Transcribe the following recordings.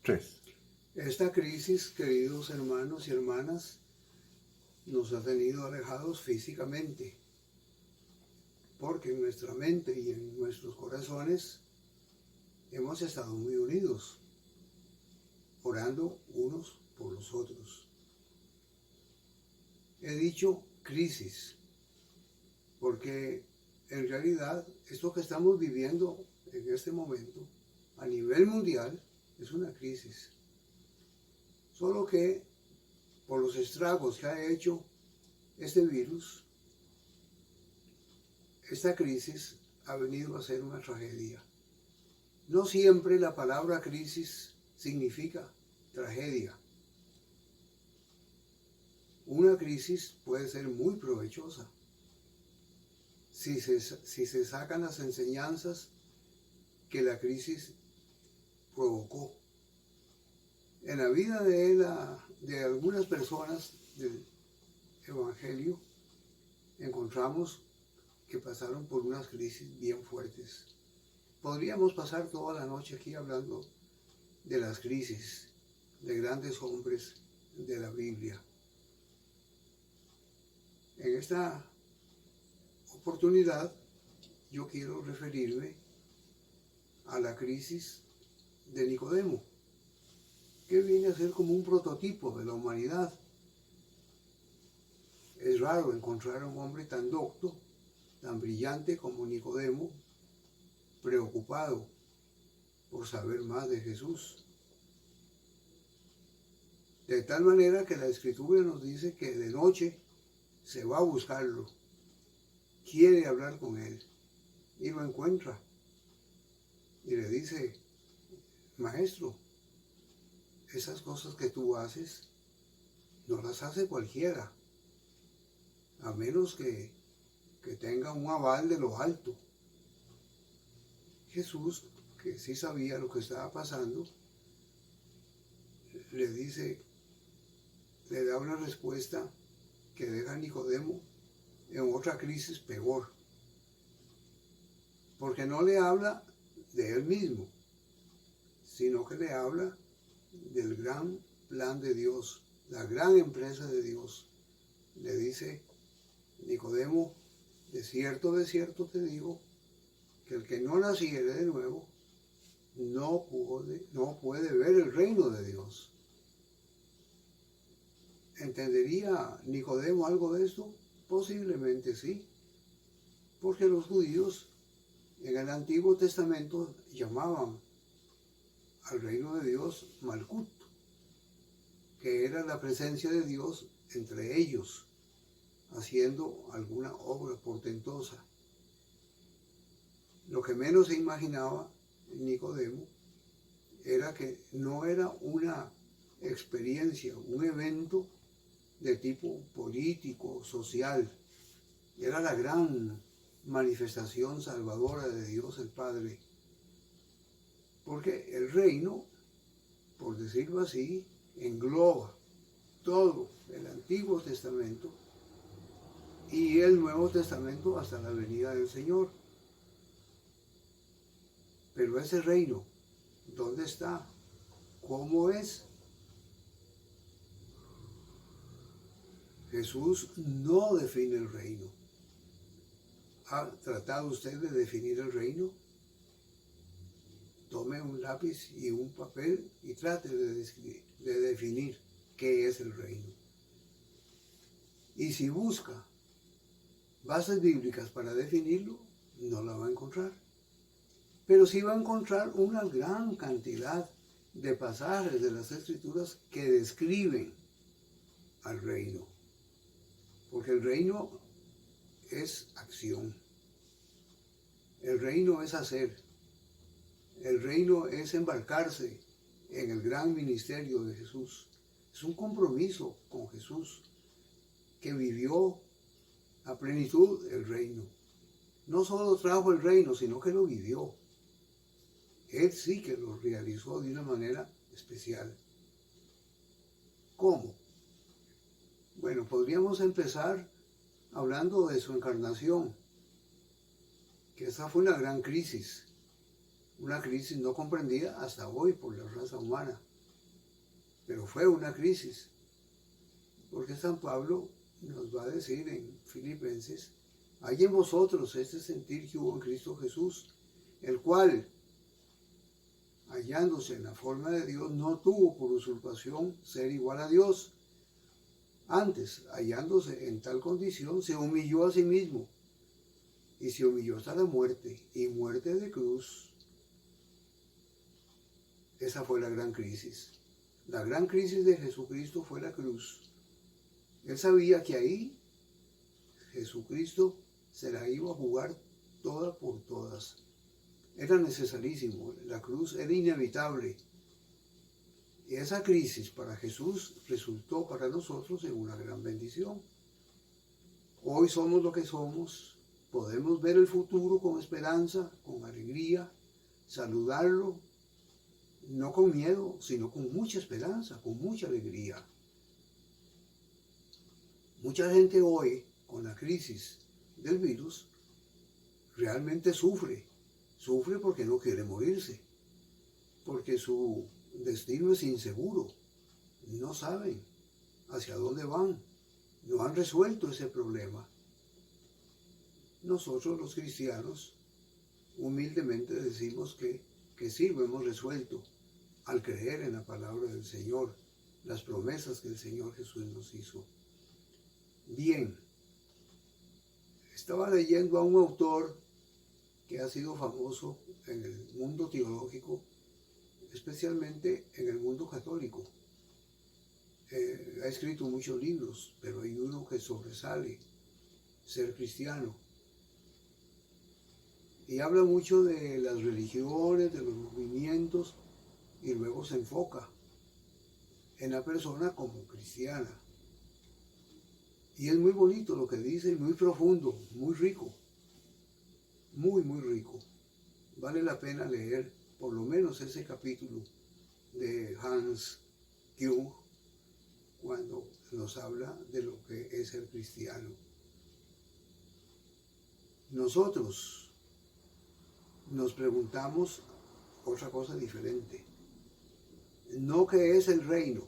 Tres. Esta crisis, queridos hermanos y hermanas, nos ha tenido alejados físicamente, porque en nuestra mente y en nuestros corazones hemos estado muy unidos, orando unos por los otros. He dicho crisis, porque en realidad esto que estamos viviendo en este momento a nivel mundial es una crisis. Solo que por los estragos que ha hecho este virus, esta crisis ha venido a ser una tragedia. No siempre la palabra crisis significa tragedia. Una crisis puede ser muy provechosa si se sacan las enseñanzas que la crisis provocó. En la vida de algunas personas del Evangelio encontramos que pasaron por unas crisis bien fuertes. Podríamos pasar toda la noche aquí hablando de las crisis de grandes hombres de la Biblia. En esta oportunidad yo quiero referirme a la crisis de Nicodemo, que viene a ser como un prototipo de la humanidad. Es raro encontrar a un hombre tan docto, tan brillante como Nicodemo, preocupado por saber más de Jesús. De tal manera que la Escritura nos dice que de noche se va a buscarlo, quiere hablar con él y lo encuentra. Y le dice: maestro, esas cosas que tú haces no las hace cualquiera, a menos que tenga un aval de lo alto. Jesús, que sí sabía lo que estaba pasando, le dice, le da una respuesta que deja a Nicodemo en otra crisis peor, porque no le habla de él mismo, sino que le habla del gran plan de Dios, la gran empresa de Dios. Le dice: Nicodemo, de cierto te digo, que el que no naciere de nuevo no puede ver el reino de Dios. ¿Entendería Nicodemo algo de esto? Posiblemente sí, porque los judíos en el Antiguo Testamento llamaban al reino de Dios Malkut, que era la presencia de Dios entre ellos, haciendo alguna obra portentosa. Lo que menos se imaginaba Nicodemo era que no era una experiencia, un evento de tipo político, social. Era la gran manifestación salvadora de Dios el Padre. Porque el reino, por decirlo así, engloba todo el Antiguo Testamento y el Nuevo Testamento hasta la venida del Señor. Pero ese reino, ¿dónde está? ¿Cómo es? Jesús no define el reino. ¿Ha tratado usted de definir el reino? Tome un lápiz y un papel y trate de definir qué es el reino. Y si busca bases bíblicas para definirlo, no la va a encontrar. Pero sí va a encontrar una gran cantidad de pasajes de las Escrituras que describen al reino. Porque el reino es acción. El reino es hacer. El reino es embarcarse en el gran ministerio de Jesús. Es un compromiso con Jesús, que vivió a plenitud el reino. No solo trajo el reino, sino que lo vivió. Él sí que lo realizó de una manera especial. ¿Cómo? Bueno, podríamos empezar hablando de su encarnación, que esa fue una gran crisis no comprendida hasta hoy por la raza humana. pero fue una crisis, porque San Pablo nos va a decir en Filipenses, hay en vosotros este sentir que hubo en Cristo Jesús, el cual, hallándose en la forma de Dios, no tuvo por usurpación ser igual a Dios. Antes, hallándose en tal condición, se humilló a sí mismo, y se humilló hasta la muerte, y muerte de cruz. Esa fue la gran crisis. La gran crisis de Jesucristo fue la cruz. Él sabía que ahí Jesucristo se la iba a jugar toda por todas. Era necesarísimo, la cruz era inevitable. Y esa crisis para Jesús resultó para nosotros en una gran bendición. Hoy somos lo que somos, podemos ver el futuro con esperanza, con alegría, saludarlo, no con miedo, sino con mucha esperanza, con mucha alegría. Mucha gente hoy, con la crisis del virus, realmente sufre porque no quiere morirse, porque su destino es inseguro, no saben hacia dónde van, no han resuelto ese problema. Nosotros los cristianos humildemente decimos que sí lo hemos resuelto al creer en la palabra del Señor, las promesas que el Señor Jesús nos hizo. Bien, estaba leyendo a un autor que ha sido famoso en el mundo teológico, especialmente en el mundo católico. Ha escrito muchos libros, pero hay uno que sobresale, Ser Cristiano. Y habla mucho de las religiones, de los movimientos, y luego se enfoca en la persona como cristiana. Y es muy bonito lo que dice, muy profundo, muy rico, muy rico. Vale la pena leer por lo menos ese capítulo de Hans Küng cuando nos habla de lo que es ser cristiano. Nosotros nos preguntamos otra cosa diferente. No qué es el reino,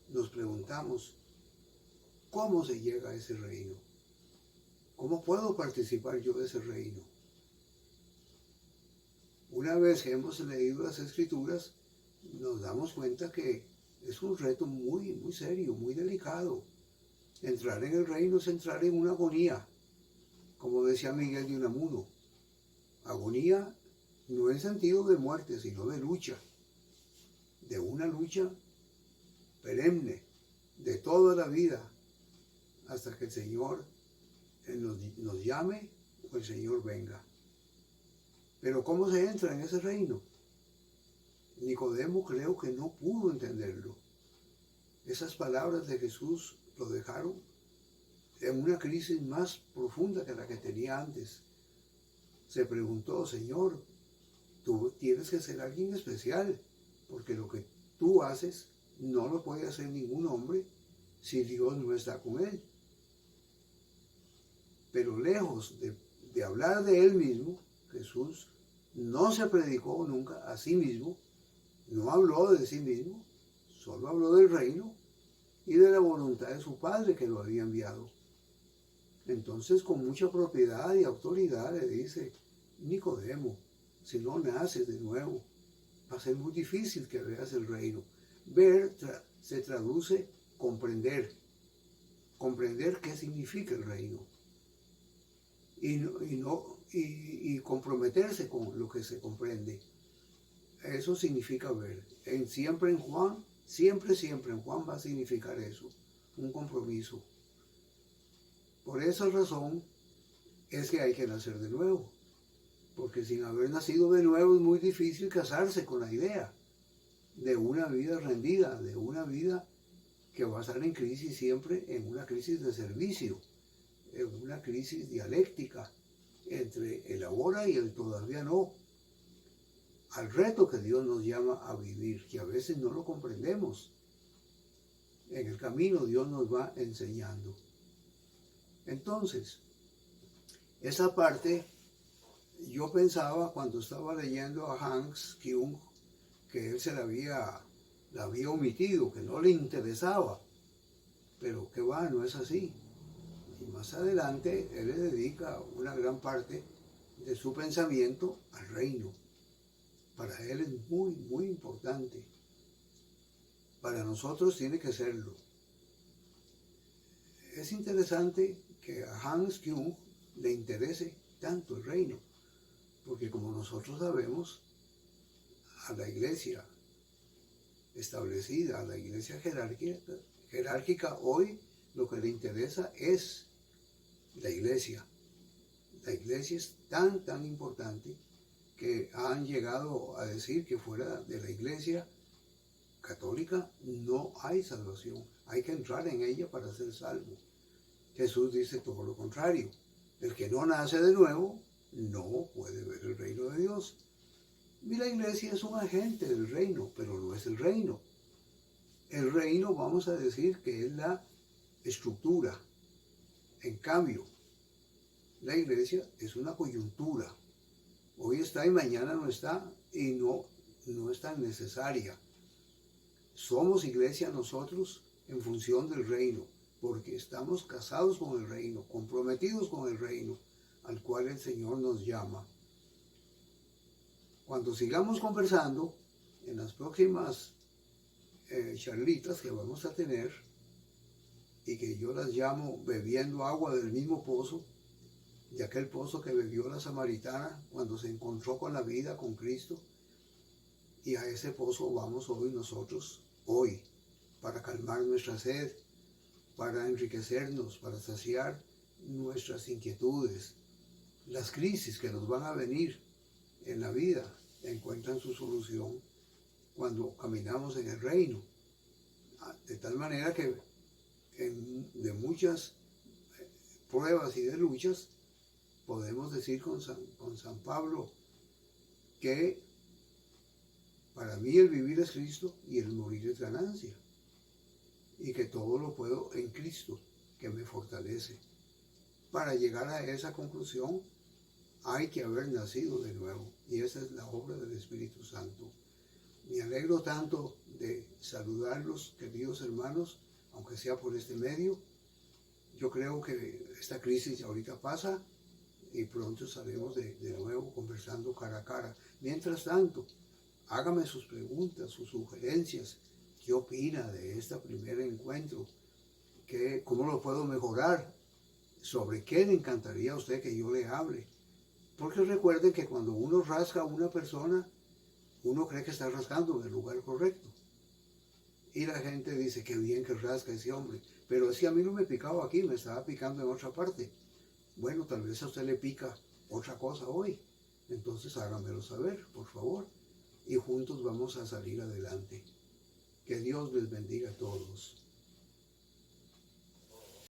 nos preguntamos cómo se llega a ese reino. ¿Cómo puedo participar yo de ese reino? Una vez que hemos leído las Escrituras, nos damos cuenta que es un reto muy serio, muy delicado. Entrar en el reino es entrar en una agonía, como decía Miguel de Unamuno. Agonía no en sentido de muerte, sino de lucha. De una lucha perenne, de toda la vida, hasta que el Señor nos llame o el Señor venga. Pero ¿cómo se entra en ese reino? Nicodemo creo que no pudo entenderlo. Esas palabras de Jesús lo dejaron en una crisis más profunda que la que tenía antes. Se preguntó, Señor, tú tienes que ser alguien especial, porque lo que tú haces no lo puede hacer ningún hombre si Dios no está con él. Pero lejos de hablar de él mismo, Jesús no se predicó nunca a sí mismo, no habló de sí mismo, solo habló del reino y de la voluntad de su Padre que lo había enviado. Entonces, con mucha propiedad y autoridad le dice, Nicodemo, si no naces de nuevo, va a ser muy difícil que veas el reino. Ver se traduce comprender. Comprender qué significa el reino. Y comprometerse con lo que se comprende. Eso significa ver. Siempre en Juan va a significar eso, un compromiso. Por esa razón es que hay que nacer de nuevo, porque sin haber nacido de nuevo es muy difícil casarse con la idea de una vida rendida, de una vida que va a estar en crisis siempre, en una crisis de servicio, en una crisis dialéctica entre el ahora y el todavía no, al reto que Dios nos llama a vivir, que a veces no lo comprendemos. En el camino Dios nos va enseñando. Entonces, esa parte, yo pensaba cuando estaba leyendo a Hans Küng, que él se la había la había omitido, que no le interesaba. Pero qué va, no es así. Y más adelante él le dedica una gran parte de su pensamiento al reino. Para él es muy, muy importante. Para nosotros tiene que serlo. Es interesante que a Hans Küng le interese tanto el reino, porque como nosotros sabemos, a la iglesia establecida, a la iglesia jerárquica hoy lo que le interesa es la iglesia. La iglesia es tan importante que han llegado a decir que fuera de la iglesia católica no hay salvación. Hay que entrar en ella para ser salvo. Jesús dice todo lo contrario. El que no nace de nuevo no puede ver el reino de Dios. Y la iglesia es un agente del reino, pero no es el reino. El reino, vamos a decir que es la estructura. En cambio, la iglesia es una coyuntura. Hoy está y mañana no está, y no es tan necesaria. Somos iglesia nosotros en función del reino, porque estamos casados con el reino, comprometidos con el reino, al cual el Señor nos llama. Cuando sigamos conversando, en las próximas charlitas que vamos a tener, y que yo las llamo bebiendo agua del mismo pozo, de aquel pozo que bebió la samaritana cuando se encontró con la vida, con Cristo, y a ese pozo vamos hoy nosotros, hoy, para calmar nuestra sed, para enriquecernos, para saciar nuestras inquietudes. Las crisis que nos van a venir en la vida encuentran su solución cuando caminamos en el reino. De tal manera que de muchas pruebas y de luchas podemos decir con San Pablo que para mí el vivir es Cristo y el morir es ganancia, y que todo lo puedo en Cristo que me fortalece. Para llegar a esa conclusión hay que haber nacido de nuevo, y esa es la obra del Espíritu Santo. Me alegro tanto de saludarlos, queridos hermanos, aunque sea por este medio. Yo creo que esta crisis ahorita pasa y pronto estaremos de nuevo conversando cara a cara. Mientras tanto, hágame sus preguntas, sus sugerencias. ¿Qué opina de este primer encuentro? ¿Cómo lo puedo mejorar? ¿Sobre qué le encantaría a usted que yo le hable? Porque recuerden que cuando uno rasca a una persona, uno cree que está rascando en el lugar correcto. Y la gente dice, qué bien que rasca ese hombre. Pero es que a mí no me picaba aquí, me estaba picando en otra parte. Bueno, tal vez a usted le pica otra cosa hoy. Entonces háganmelo saber, por favor. Y juntos vamos a salir adelante. Que Dios les bendiga a todos.